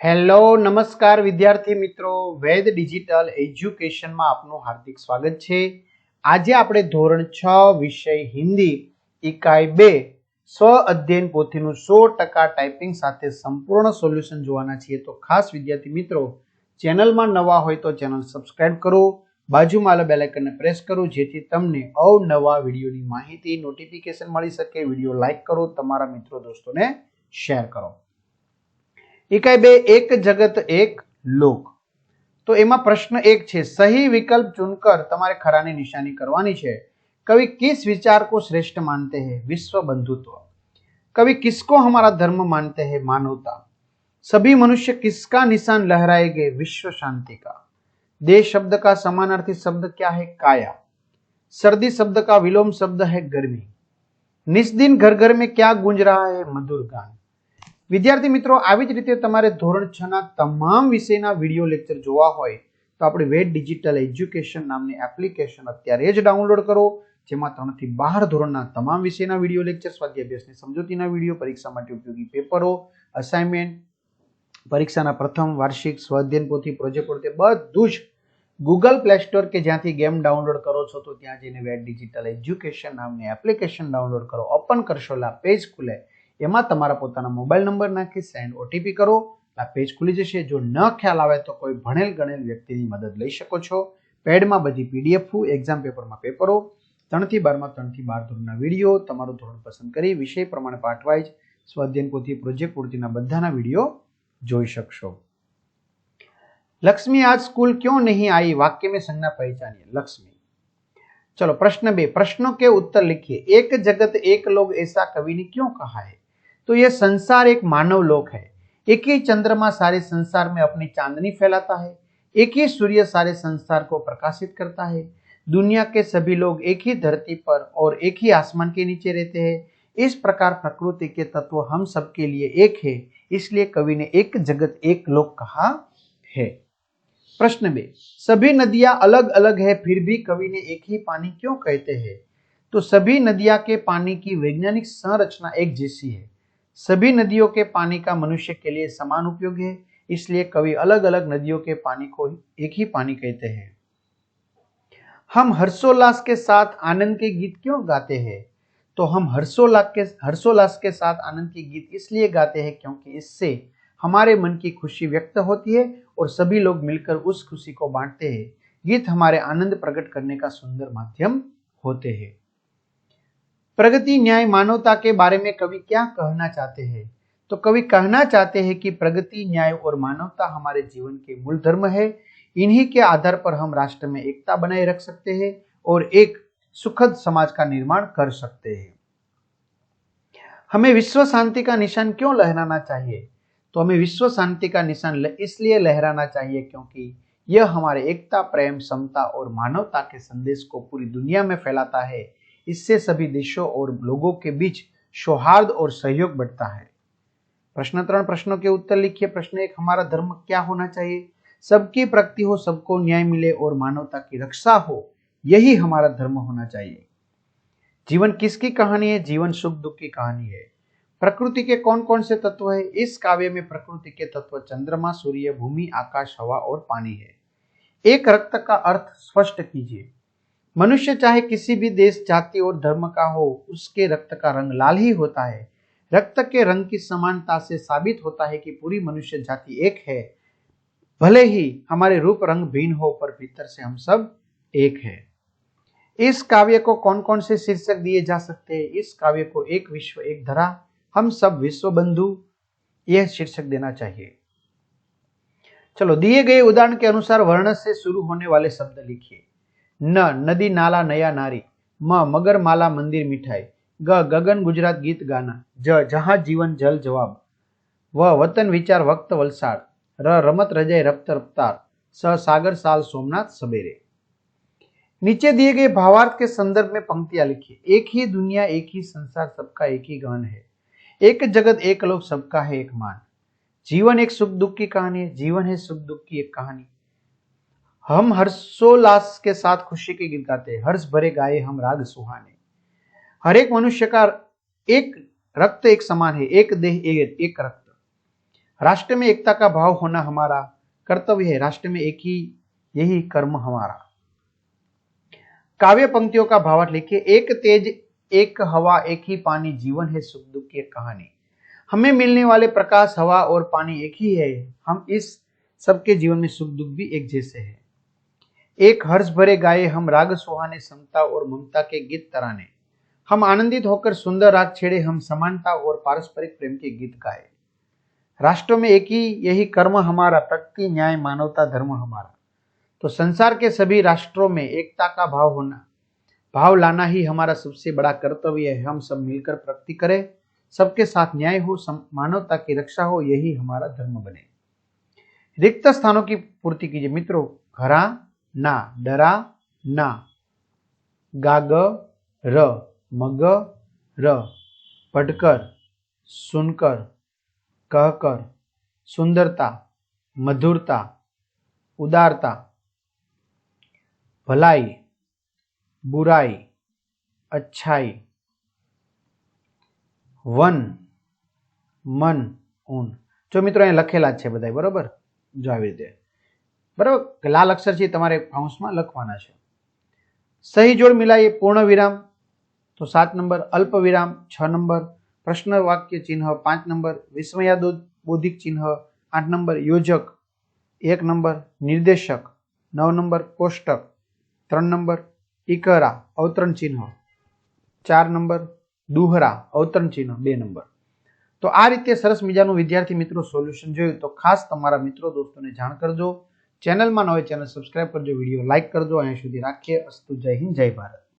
Hello નમસ્કાર વિદ્યાર્થી મિત્રો, વેદ ડિજિટલ એજ્યુકેશનમાં આપનું હાર્દિક સ્વાગત છે। આજે આપણે ધોરણ 6 વિષય હિન્દી ઇકાઈ 2 સ્વ અધ્યયન પોથીનું 100% ટાઈપિંગ સાથે સંપૂર્ણ સોલ્યુશન જોવાના છીએ। તો ખાસ વિદ્યાર્થી મિત્રો, ચેનલમાં નવા હોય તો ચેનલ સબસ્ક્રાઇબ કરો, બાજુમાં આવેલા બેલ આઇકનને પ્રેસ કરો જેથી તમને અવનવા વિડીયોની માહિતી નોટિફિકેશન મળી શકે। વિડીયો લાઈક કરો, તમારા મિત્રો દોસ્તોને શેર કરો। इकाई 2 एक जगत एक लोक। तो एमा प्रश्न एक छे, सही विकल्प चुनकर तमारे खरानी निशानी करवानी छे। कवि किस विचार को श्रेष्ठ मानते हैं? विश्व बंधुत्व। कवि किसको हमारा धर्म मानते हैं? मानवता। सभी मनुष्य किसका निशान लहराएंगे? विश्व शांति का। देश शब्द का समानार्थी शब्द क्या है? काया। सर्दी शब्द का विलोम शब्द है गर्मी। निस्दिन घर घर में क्या गूंज रहा है? मधुर गान। विद्यार्थी मित्रों, આવી જ રીતે તમારે ધોરણ 6 ના તમામ વિષયના વિડિયો લેક્ચર જોવા હોય તો આપણે વેદ ડિજિટલ એજ્યુકેશન નામની એપ્લિકેશન અત્યારે જ ડાઉનલોડ કરો, જેમાં 3 થી 12 ધોરણના તમામ વિષયના વિડિયો લેક્ચર, સ્વાધ્યાય અભ્યાસની સમજૂતીના વિડિયો, પરીક્ષા માટે ઉપયોગી પેપરો, અસાઇનમેન્ટ, પરીક્ષાના પ્રથમ વાર્ષિક સ્વાધ્યાયન પોથી, પ્રોજેક્ટ પોથી બધું જ ગૂગલ પ્લે સ્ટોર કે જ્યાંથી ગેમ ડાઉનલોડ કરો છો તો ત્યાં જઈને વેદ ડિજિટલ એજ્યુકેશન નામની એપ્લિકેશન ડાઉનલોડ કરો। ઓપન કરશો એટલે પેજ ખુલે, એમાં તમારા પોતાના મોબાઈલ નંબર નાખી સેન્ડ ઓટીપી કરો, આ પેજ ખુલી જશે। જો ન ખ્યાલ આવે તો કોઈ ભણેલ ગણેલ વ્યક્તિની મદદ લઈ શકો છો। પેડમાં બધી પીડીએફ, એક્ઝામ પેપરમાં પેપરો, 3 થી 12 માં 3 થી 12 ધોરણના વિડીયો, તમારું ધોરણ પસંદ કરી વિષય પ્રમાણે પાઠ વાઇઝ સ્વાધ્યાયન પોથી, પ્રોજેક્ટ પૂર્તિના બધાના વિડીયો જોઈ શકશો। लक्ष्मी आज स्कूल क्यों नहीं आई? वाक्य में संज्ञा पहचानिए। लक्ष्मी। चलो प्रश्न 2, प्रश्नों के उत्तर लिखिए। एक जगत एक लोग ऐसा कवि ने क्यों कहा है? तो यह संसार एक मानव लोक है। एक ही चंद्रमा सारे संसार में अपनी चांदनी फैलाता है। एक ही सूर्य सारे संसार को प्रकाशित करता है। दुनिया के सभी लोग एक ही धरती पर और एक ही आसमान के नीचे रहते हैं। इस प्रकार प्रकृति के तत्व हम सबके लिए एक है, इसलिए कवि ने एक जगत एक लोक कहा है। प्रश्न 2, सभी नदियां अलग अलग है फिर भी कवि ने एक ही पानी क्यों कहते हैं? तो सभी नदियां के पानी की वैज्ञानिक संरचना एक जैसी है। सभी नदियों के पानी का मनुष्य के लिए समान उपयोग है, इसलिए कवि अलग अलग नदियों के पानी को एक ही पानी कहते हैं। हम हर्षोल्लास के साथ आनंद के गीत क्यों गाते हैं? तो हम हर्षोल्लास के साथ आनंद के गीत इसलिए गाते हैं क्योंकि इससे हमारे मन की खुशी व्यक्त होती है और सभी लोग मिलकर उस खुशी को बांटते हैं। गीत हमारे आनंद प्रकट करने का सुंदर माध्यम होते हैं। प्रगति, न्याय, मानवता के बारे में कवि क्या कहना चाहते हैं? तो कवि कहना चाहते हैं कि प्रगति, न्याय और मानवता हमारे जीवन के मूल धर्म है। इन्हीं के आधार पर हम राष्ट्र में एकता बनाए रख सकते हैं और एक सुखद समाज का निर्माण कर सकते हैं। हमें विश्व शांति का निशान क्यों लहराना चाहिए? तो हमें विश्व शांति का निशान इसलिए लहराना चाहिए क्योंकि यह हमारे एकता, प्रेम, समता और मानवता के संदेश को पूरी दुनिया में फैलाता है। इससे सभी देशों और लोगों के बीच सौहार्द और सहयोग बढ़ता है। प्रश्न 3, प्रश्नों के उत्तर लिखिए। प्रश्न 1, हमारा धर्म क्या होना चाहिए? सबकी प्रगति हो, सबको न्याय मिले और मानवता की रक्षा हो, यही हमारा धर्म होना चाहिए। जीवन किसकी कहानी है? जीवन सुख दुख की कहानी है। प्रकृति के कौन कौन से तत्व है? इस काव्य में प्रकृति के तत्व चंद्रमा, सूर्य, भूमि, आकाश, हवा और पानी है। एक रक्त का अर्थ स्पष्ट कीजिए। मनुष्य चाहे किसी भी देश, जाति और धर्म का हो, उसके रक्त का रंग लाल ही होता है। रक्त के रंग की समानता से साबित होता है कि पूरी मनुष्य जाति एक है। भले ही हमारे रूप रंग भिन्न हो, पर भीतर से हम सब एक है। इस काव्य को कौन कौन से शीर्षक दिए जा सकते हैं? इस काव्य को एक विश्व एक धरा, हम सब विश्व बंधु, यह शीर्षक देना चाहिए। चलो, दिए गए उदाहरण के अनुसार वर्ण से शुरू होने वाले शब्द लिखिए। न, नदी, नाला, नया, नारी। म, मगर, माला, मंदिर, मिठाई। ग, गगन, गुजरात, गीत, गाना। ज, जहाज, जीवन, जल, जवाब। व, वतन, विचार, वक्त, वलसाड़। र, रमत, रजाई, रफ्त, रफ्तार। स, सागर, साल, सोमनाथ, सबेरे। नीचे दिए गए भावार्थ के संदर्भ में पंक्तियां लिखिए। एक ही दुनिया, एक ही संसार, सबका एक ही गहन है। एक जगत एक लोक, सबका है एक मान। जीवन एक सुख दुख की कहानी है। जीवन है सुख दुख की एक कहानी। हम हर्षोल्लास के साथ खुशी के गीत गाते हैं। हर्ष भरे गाए हम राग सुहाने। हर एक मनुष्य का एक रक्त एक समान है। एक देह एक रक्त। राष्ट्र में एकता का भाव होना हमारा कर्तव्य है, राष्ट्र में एक ही यही कर्म हमारा। काव्य पंक्तियों का भावार्थ लिखिए। एक तेज एक हवा एक ही पानी, जीवन है सुख दुख की एक कहानी। हमें मिलने वाले प्रकाश हवा और पानी एक ही है, हम इस सबके जीवन में सुख दुख भी एक जैसे हैं। एक हर्ष भरे गाए हम राग सुहाने, समता और ममता के गीत तराने। हम आनंदित होकर सुंदर राग छेड़े, हम समानता और पारस्परिक प्रेम के गीत गाए। राष्ट्रों में एक ही यही कर्म हमारा, प्रकृति न्याय मानवता धर्म हमारा। तो संसार के सभी राष्ट्रों में एकता का भाव लाना ही हमारा सबसे बड़ा कर्तव्य है। हम सब मिलकर प्रगति करें, सबके साथ न्याय हो, मानवता की रक्षा हो, यही हमारा धर्म बने। रिक्त स्थानों की पूर्ति कीजिए मित्रों। घरा ना, डरा ना, गाग र, मग र, पढ़कर, सुनकर, कहकर, सुंदरता, मधुरता, उदारता, भलाई, बुराई, अच्छाई, वन, मन, ऊन। जो मित्रों અહીં લખેલા છે બધાય, બરોબર? જો આવી રીતે બરોબર લાલ અક્ષર છે તમારે કૌંસમાં લખવાના છે। સહી જોડ મિલાઈએ પૂર્ણ વિરામ તો 7 નંબર, અલ્પ વિરામ 6 નંબર, પ્રશ્ન વાક્ય ચિહ્ન 5 નંબર, વિસ્મયાબોધિક ચિહ્ન 8 નંબર, યોજક 1 નંબર, નિર્દેશક 9 નંબર, કોષ્ટક 3 નંબર, ઇકરા અવતરણ ચિહ્ન 4 નંબર, દુહરા અવતરણ ચિહ્ન 2 નંબર। તો આ રીતે સરસ મજાનું વિદ્યાર્થી મિત્રો સોલ્યુશન જોયું તો ખાસ તમારા મિત્રો દોસ્તોને જાણ કરજો। ચેનલમાં ન હોય ચેનલ સબસ્ક્રાઇબ કરજો, વિડીયો લાઇક કરજો। અહીંયા સુધી રાખીએ। અસ્તુ, જય હિન્દ, જય ભારત।